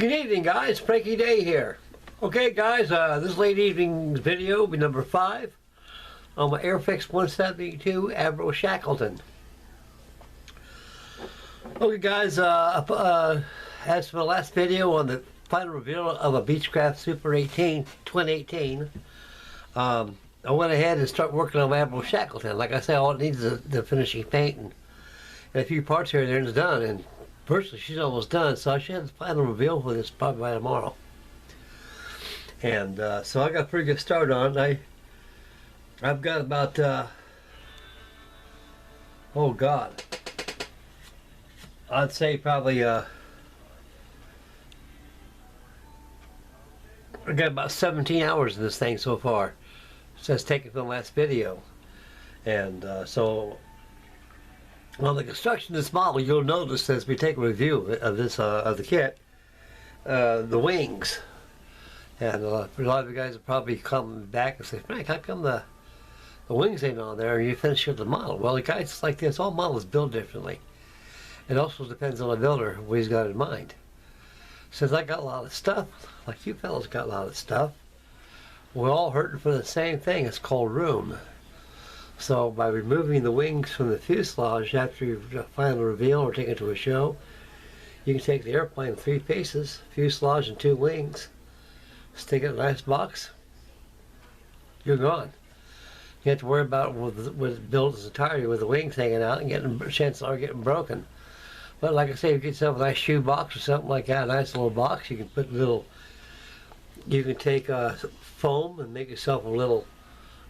Good evening, guys. Frankie Day here. Okay, guys, this late evening's video will be number 5 on my Airfix 172 Avro Shackelton. Okay, guys, as for the last video on the final reveal of a Beechcraft Super 18 2018, I went ahead and started working on my Avro Shackelton. Like I say, all it needs is the finishing paint and a few parts here and there, and it's done. And virtually, she's almost done, so I should have the final reveal for this probably by tomorrow. And so I got a pretty good start on it. I've got about, oh God, I'd say probably, I got about 17 hours in this thing so far, since taking from the last video. And so, on the construction of this model, you'll notice as we take a review of this of the kit, the wings, and a lot of you guys will probably come back and say, Frank, how come the wings ain't on there and you finish with the model? Well, the guys, it's like this, all models build differently. It also depends on the builder, what he's got in mind. Since I got a lot of stuff, like you fellas got a lot of stuff, we're all hurting for the same thing. It's called room. So by removing the wings from the fuselage after you final reveal or take it to a show, you can take the airplane in 3 pieces, fuselage and 2 wings, stick it in a nice box, you're gone. You have to worry about with build its entirety with the wings hanging out and getting chances are getting broken. But like I say, if you get yourself a nice shoe box or something like that, a nice little box, you can put little, you can take foam and make yourself a little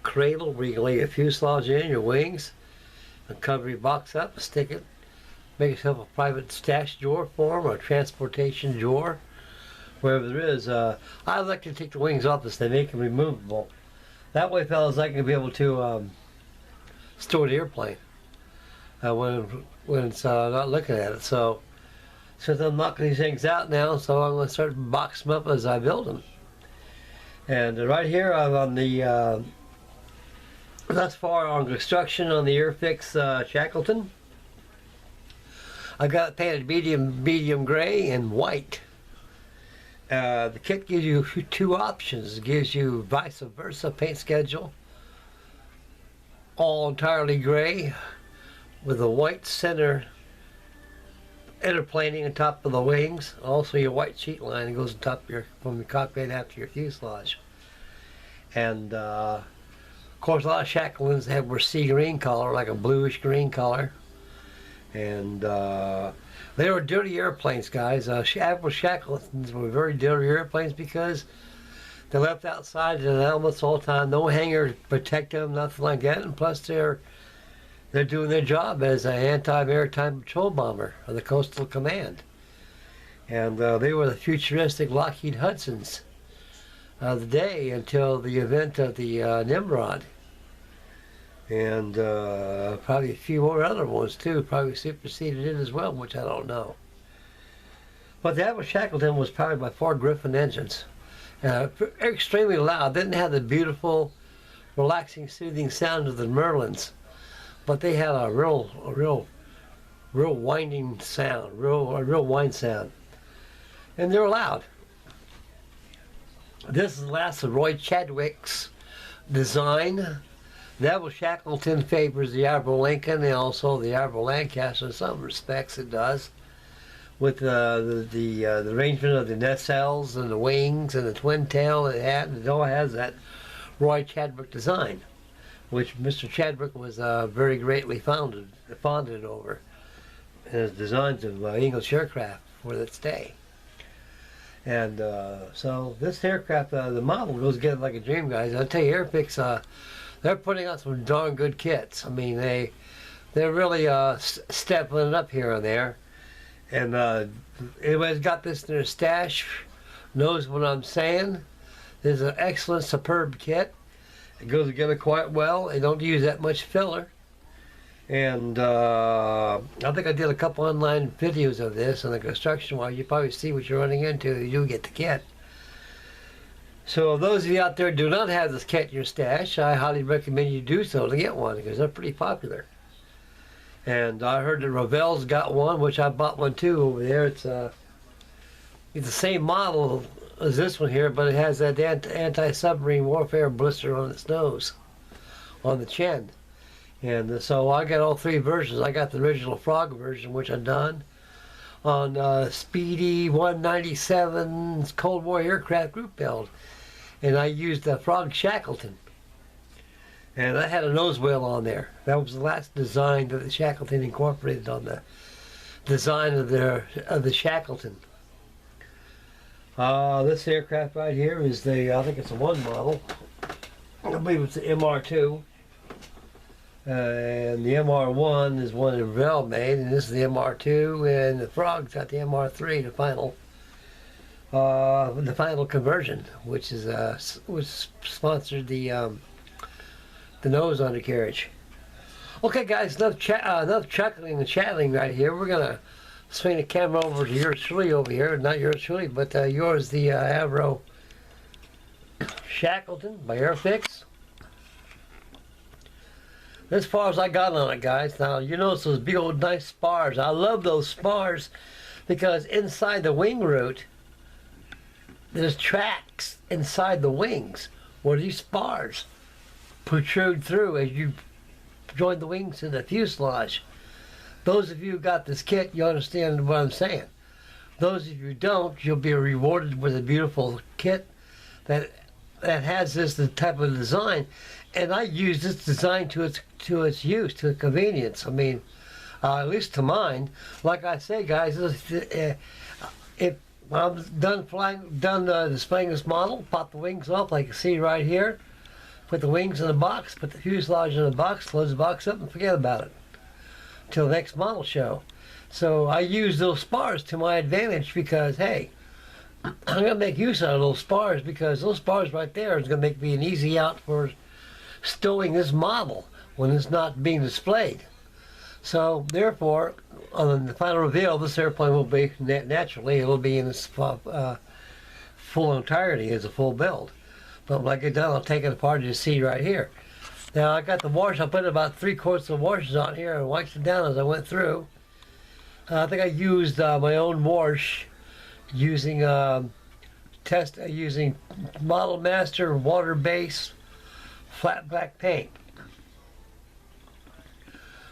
cradle where you can lay your fuselage in, your wings, and cover your box up, stick it, make yourself a private stash drawer for them, or a transportation drawer, wherever there is. I like to take the wings off this, they make them removable. That way, fellas, I can be able to store the airplane when it's not looking at it. So, since I'm knocking these things out now, so I'm going to start boxing them up as I build them. And right here, I'm on the thus far on construction on the Airfix Shackelton. I got it painted medium gray and white. The kit gives you 2 options. It gives you vice versa paint schedule, all entirely gray with a white center interplaning on top of the wings. Also your white sheet line that goes on top of your, from the cockpit after your fuselage. And of course, a lot of Shackeltons were sea green color, like a bluish green color. And they were dirty airplanes, guys. Avro Shackeltons were very dirty airplanes because they're left outside in helmets all the time, no hanger to protect them, nothing like that. And plus, they're doing their job as an anti-maritime patrol bomber of the Coastal Command. And they were the futuristic Lockheed Hudsons of the day until the event of the Nimrod. And probably a few more other ones too, probably superseded it as well, which I don't know. But the Avro Shackelton was powered by 4 Griffin engines. Extremely loud. Didn't have the beautiful, relaxing, soothing sound of the Merlins, but they had a real winding sound, a real whine sound, and they were loud. This is the last of Roy Chadwick's design. The Avro Shackelton favors the Avro Lincoln and also the Avro Lancaster in some respects. It does, with the arrangement of the nacelles and the wings and the twin tail it had. It all has that Roy Chadwick design, which Mr. Chadwick was very greatly fonded over in his designs of English aircraft for its day. And so this aircraft, the model goes together like a dream, guys. I'll tell you, Airfix, they're putting out some darn good kits. I mean, they're really stepping it up here and there. And anybody's got this in their stash knows what I'm saying. This is an excellent, superb kit. It goes together quite well. They don't use that much filler. And I think I did a couple online videos of this on the construction while you probably see what you're running into if you get the kit. So those of you out there who do not have this kit in your stash, I highly recommend you do so to get one because they're pretty popular. And I heard that Ravel's got one, which I bought one too over there. It's It's the same model as this one here, but it has that anti-submarine warfare blister on its nose, on the chin. And so I got all three versions. I got the original Frog version, which I've done on Speedy 197's Cold War aircraft group build. And I used the Frog Shackelton. And I had a nose wheel on there. That was the last design that the Shackelton incorporated on the design of the Shackelton. This aircraft right here is the, I think it's a 1 model. I believe it's the MR2. And the MR1 is one that Revell made, and this is the MR2, and the Frog's got the MR3, the final conversion, which sponsored the nose undercarriage. Okay, guys, enough chuckling and chatting right here. We're gonna swing the camera over to yours truly over here. Not yours truly, but yours, the Avro Shackelton by Airfix. As far as I got on it, guys. Now, you notice those big old nice spars. I love those spars because inside the wing root, there's tracks inside the wings where these spars protrude through as you join the wings to the fuselage. Those of you who got this kit, you understand what I'm saying. Those of you who don't, you'll be rewarded with a beautiful kit that has this type of design. And I use this design to its use, to its convenience. I mean, at least to mine. Like I say, guys, if I'm done displaying this model, pop the wings off, like you see right here. Put the wings in the box, put the fuselage in the box, close the box up, and forget about it till the next model show. So I use those spars to my advantage because, hey, I'm going to make use out of those spars because those spars right there is going to make me an easy out for stowing this model when it's not being displayed. So therefore, on the final reveal, this airplane will be naturally, it will be in its full entirety as a full build. But when I get done, I'll take it apart to see right here. Now I got the wash. I put about 3/4 of washes on here and wiped it down as I went through. I think I used my own wash using using Model Master water base flat black paint.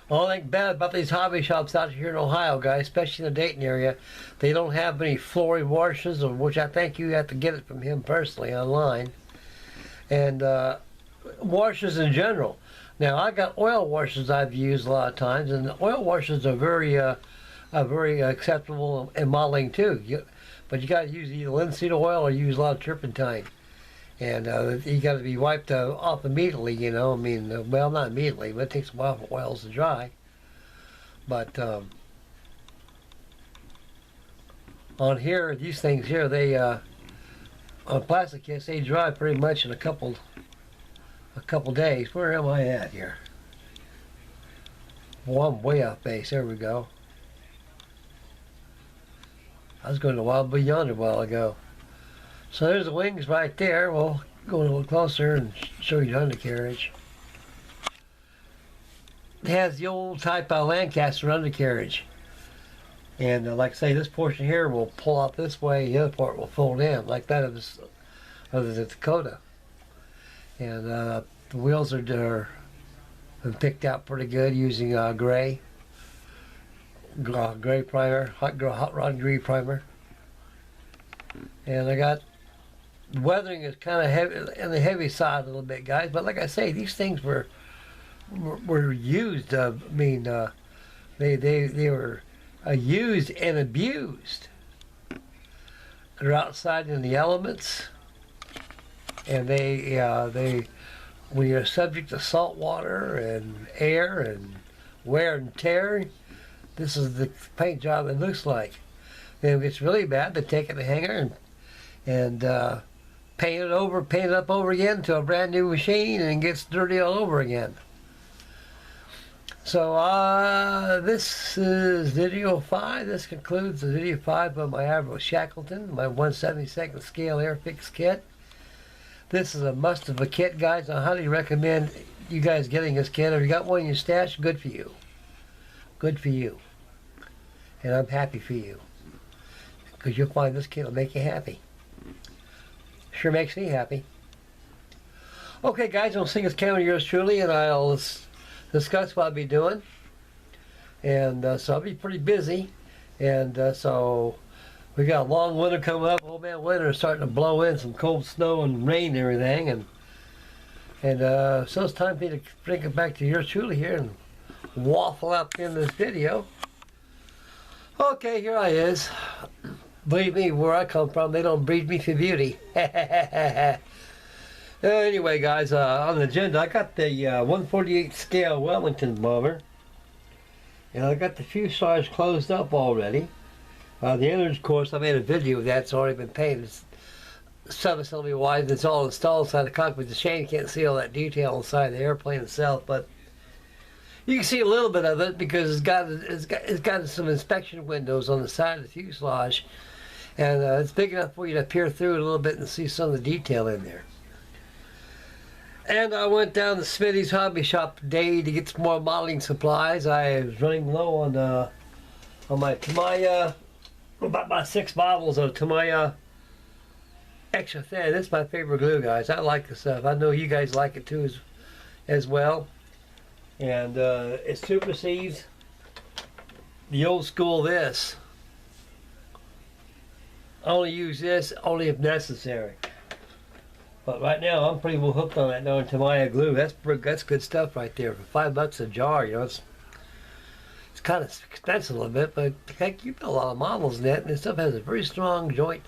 All I think bad about these hobby shops out here in Ohio, guys, especially in the Dayton area, they don't have any flooring washes, of which I think you have to get it from him personally online. And washes in general. Now I got oil washes I've used a lot of times, and the oil washes are very acceptable in modeling too. But you got to use either linseed oil or use a lot of turpentine. And you got to be wiped off immediately, you know. I mean, well, not immediately, but it takes a while for oils to dry. But on here, these things here, they on plastic kits, they dry pretty much in a couple days. Where am I at here? Well, I'm way off base. There we go. I was going to Wild Beyond a while ago. So there's the wings right there. We'll go a little closer and show you the undercarriage. It has the old type Lancaster undercarriage. And like I say, this portion here will pull out this way, the other part will fold in, like that of the Dakota. And the wheels are been picked out pretty good using gray primer, hot rod gray primer. And I got weathering is kind of heavy on the heavy side a little bit, guys. But like I say, these things were used. I mean, they were used and abused. They're outside in the elements, and they when you're subject to salt water and air and wear and tear, this is the paint job it looks like. And if it's really bad, they take it to the hangar and paint it up over again to a brand new machine, and it gets dirty all over again. So this is video 5. This concludes the video 5 of my Avro Shackelton, my 1/72 scale Airfix kit. This is a must of a kit, guys. I highly recommend you guys getting this kit. If you got one in your stash, good for you. Good for you. And I'm happy for you. because you'll find this kit will make you happy. Sure makes me happy. Okay, guys, I'll sing this camera yours truly, and I'll discuss what I'll be doing. And so I'll be pretty busy. And so we got a long winter coming up. Old man winter is starting to blow in, some cold snow and rain and everything. And so it's time for me to bring it back to yours truly here and waffle out in this video. Okay, here I is. Believe me, where I come from, they don't breed me for beauty. Anyway, guys, on the agenda, I got the 148 scale Wellington bomber. And I got the fuselage closed up already. The innards, of course, I made a video of that. It's already been painted. It's subassembly wise. It's all installed inside the cockpit. It's a shame you can't see all that detail inside the airplane itself, but you can see a little bit of it because it's got some inspection windows on the side of the fuselage, and it's big enough for you to peer through it a little bit and see some of the detail in there. And I went down to Smitty's hobby shop today to get some more modeling supplies. I was running low on my Tamiya, about my 6 bottles of Tamiya extra thin. This is my favorite glue, guys. I like this stuff. I know you guys like it too as well. And it supersedes the old school this. I only use this only if necessary. But right now, I'm pretty well hooked on that darn Tamiya glue. That's good stuff right there. For $5 a jar, you know, it's kind of expensive a little bit, but heck, you put a lot of models in that, and this stuff has a very strong joint.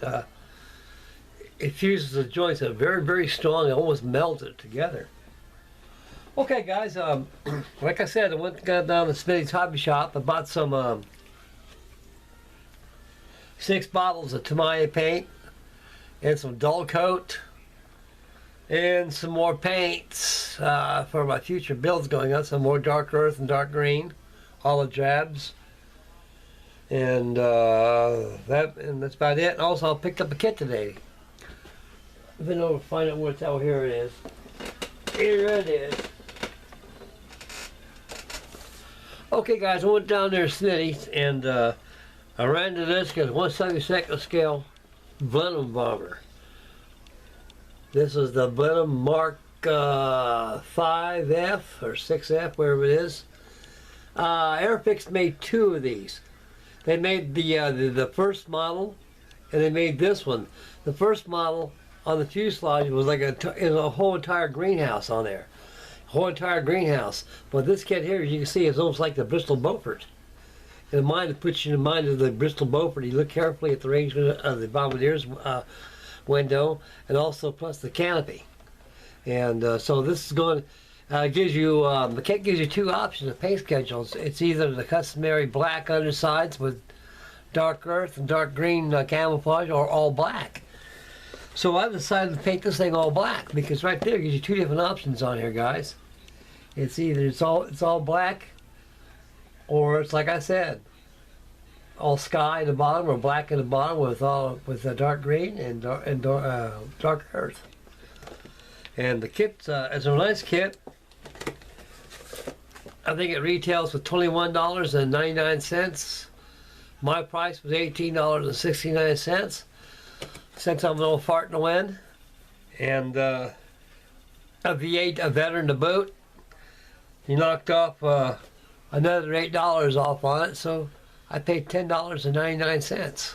It fuses the joints that are very, very strong and almost melds it together. Okay, guys, like I said, I got down to Smitty's hobby shop. I bought some 6 bottles of Tamiya paint and some dull coat. And some more paints for my future builds going on. Some more dark earth and dark green, olive drabs, and that's about it. And also, I picked up a kit today. I've been over to find out where it's out. Here it is. Here it is. Okay, guys, I went down there to Smitty's and I ran into this because 1/72 scale Blenheim bomber. This is the Blenheim Mark 5F or 6F, wherever it is. Airfix made 2 of these. They made the first model, and they made this one. The first model on the fuselage was like a whole entire greenhouse on there, whole entire greenhouse. But this kit here, as you can see, is almost like the Bristol Beaufort. And it puts you in mind of the Bristol Beaufort. You look carefully at the arrangement of the bombardier's window, and also plus the canopy. And so this is going gives you the kit gives you 2 options of paint schedules. It's either the customary black undersides with dark earth and dark green camouflage, or all black. So I decided to paint this thing all black because right there gives you 2 different options on here, guys. It's either it's all black, or it's like I said, all sky in the bottom or black in the bottom with a dark green and dark earth. And the kit is a nice kit. I think it retails for $21.99. My price was $18.69. Since I'm an old fart in the wind, and a V8, a veteran to boot, he knocked off another $8 off on it, so I paid $10.99.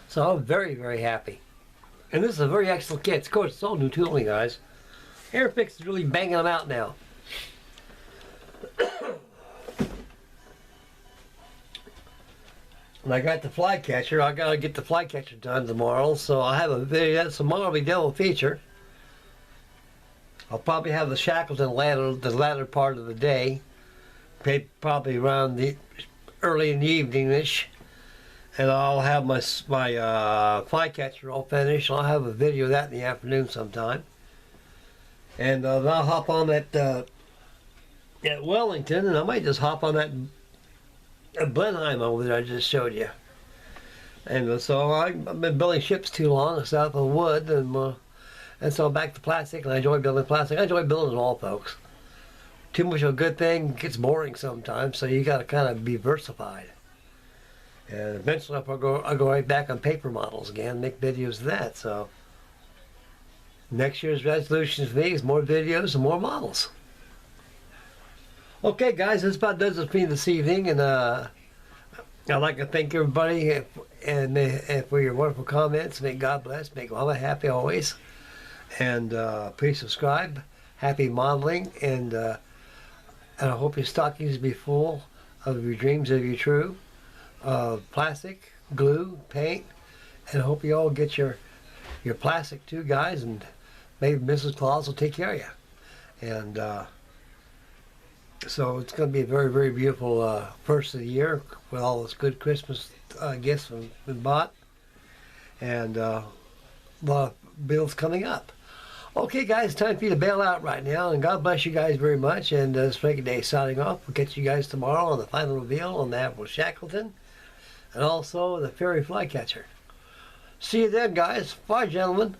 So I'm very, very happy. And this is a very excellent kit. Of course, it's all new tooling, guys. Airfix is really banging them out now. And I got the flycatcher. I gotta get the flycatcher done tomorrow, so I'll have a video. Tomorrow will be double feature. I'll probably have the Shackelton the latter part of the day, probably around the early in the evening-ish, and I'll have my flycatcher all finished. I'll have a video of that in the afternoon sometime, and I'll hop on that at Wellington, and I might just hop on that Blenheim over there I just showed you. And so I've been building ships too long, south of wood, and so I'm back to plastic, and I enjoy building plastic. I enjoy building it all, folks. Too much of a good thing gets boring sometimes, so you got to kind of be diversified. And eventually I'll go right back on paper models again, make videos of that. So next year's resolution for me is more videos and more models. Okay, guys, this about does it for me this evening, and I'd like to thank everybody and for your wonderful comments. May God bless, make Mama happy always, and please subscribe. Happy modeling, and I hope your stockings be full of your dreams of your true. Plastic, glue, paint, and I hope you all get your plastic too, guys, and maybe Mrs. Claus will take care of you. And so it's going to be a very, very beautiful first of the year with all those good Christmas gifts been bought, and a lot of bills coming up. Okay, guys, time for you to bail out right now, and God bless you guys very much. And this is Frankie Day signing off. We'll catch you guys tomorrow on the final reveal on the Avro Shackelton, and also the Fairy Flycatcher. See you then, guys. Bye, gentlemen.